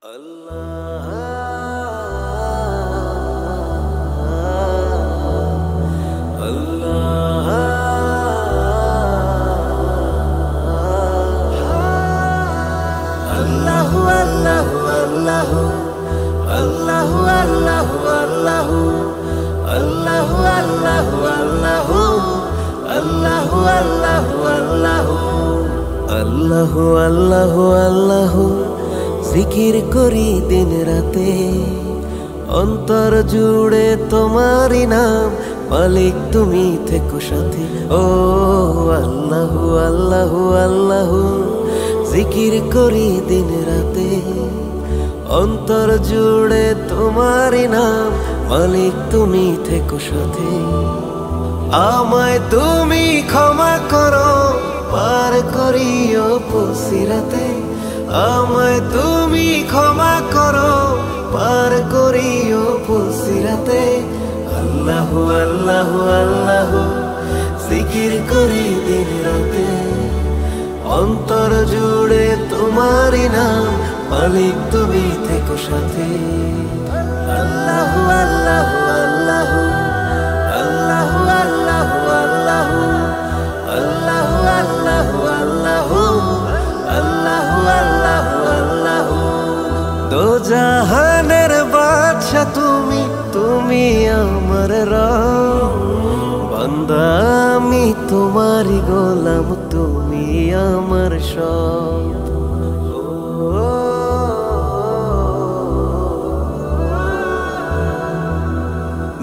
আল্লাহ আল্লাহ আল্লাহু আল্লাহু আল্লাহু আল্লাহু আল্লাহু আল্লাহু আল্লাহু আল্লাহু আল্লাহু আল্লাহু আল্লাহু আল্লাহু আল্লাহু আল্লাহু জিকির করি দিন রাতে অন্তর জুড়ে তোমারই নাম মালিক তুমি থেকো সাথে ও আল্লাহু আল্লাহু আল্লাহু জিকির করি দিন রাতে অন্তর জুড়ে তোমারই নাম মালিক তুমি থেকো সাথে আমায় তুমি ক্ষমা করো পার করিও পুসিরাতে আমায় তুমি ক্ষমা করো পার করিও পুসিরাতে আল্লাহু আল্লাহু আল্লাহু জিকির করি দিন রাতে অন্তর জুড়ে তোমারই নাম মালিক তুমি থেকো সাথে আল্লাহু আল্লাহু আল্লাহু আল্লাহু আল্লাহু আল্লাহু আল্লাহু আল্লাহু আল্লাহু আল্লাহু আল্লাহু দো জাহানের বাদশা তুমি তুমি আমার রব বান্দা আমি তোমারই গোলাম তুমি আমার সব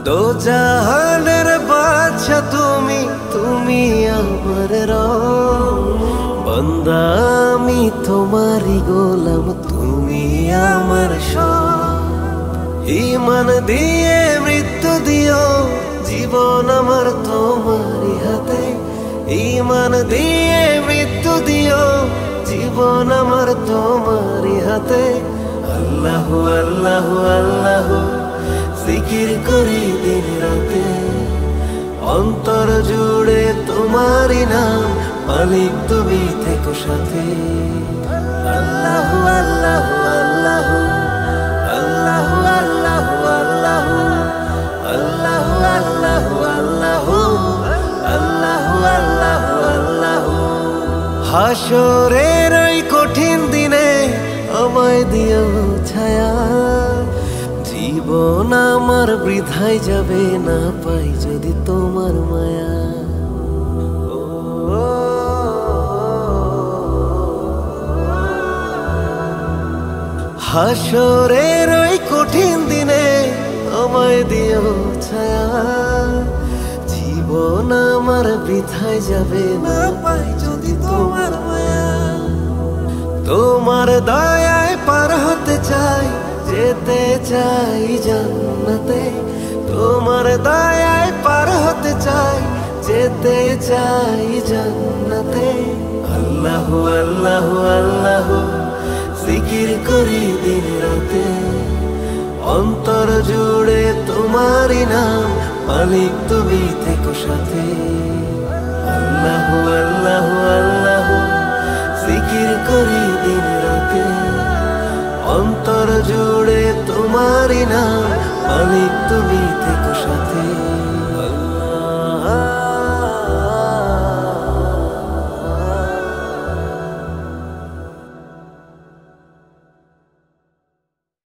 দো জাহানের বাদশা তুমি তুমি আমার রব বান্দা আমি তোমারই গোলাম তুমি আমার সব ঈমান দিয়ে মৃত্যু দিও জীবন আমার তোমারই হাতে ঈমান দিয়ে মৃত্যু দিও জীবন আমার তোমারই হাতে আল্লাহু আল্লাহু আল্লাহু জিকির করি দিন রাতে অন্তর জুড়ে তোমারই নাম মালিক তুমি থেকো সাথে আল্লাহু আল্লাহু আল্লাহু আল্লাহু আল্লাহু আল্লাহু আল্লাহু আল্লাহু আল্লাহু আল্লাহু আল্লাহু হাসরের ওই কঠিন দিনে আমায় দিও ছায়া জীবন আমার বৃথায় যাবে না পাই যদি তোমার মায়া হাসরের ওই কঠিন দিনে আমায় দিও ছায়া জীবন আমার বৃথায় যাবে না পাই যদি তোমার মায়া তোমার দয়ায় পার হতে চাই যেতে চাই জান্নাতে তোমার দয়ায় পার হতে চাই যেতে চাই জান্নাতে আল্লাহু আল্লাহু আল্লাহু জিকির করি দিন রাতে অন্তর জুড়ে তোমারই নাম মালিক তুমি থেকো সাথে আল্লাহু আল্লাহু আল্লাহু জিকির করি দিন রাতে অন্তর জুড়ে তোমারই নাম মালিক তুমি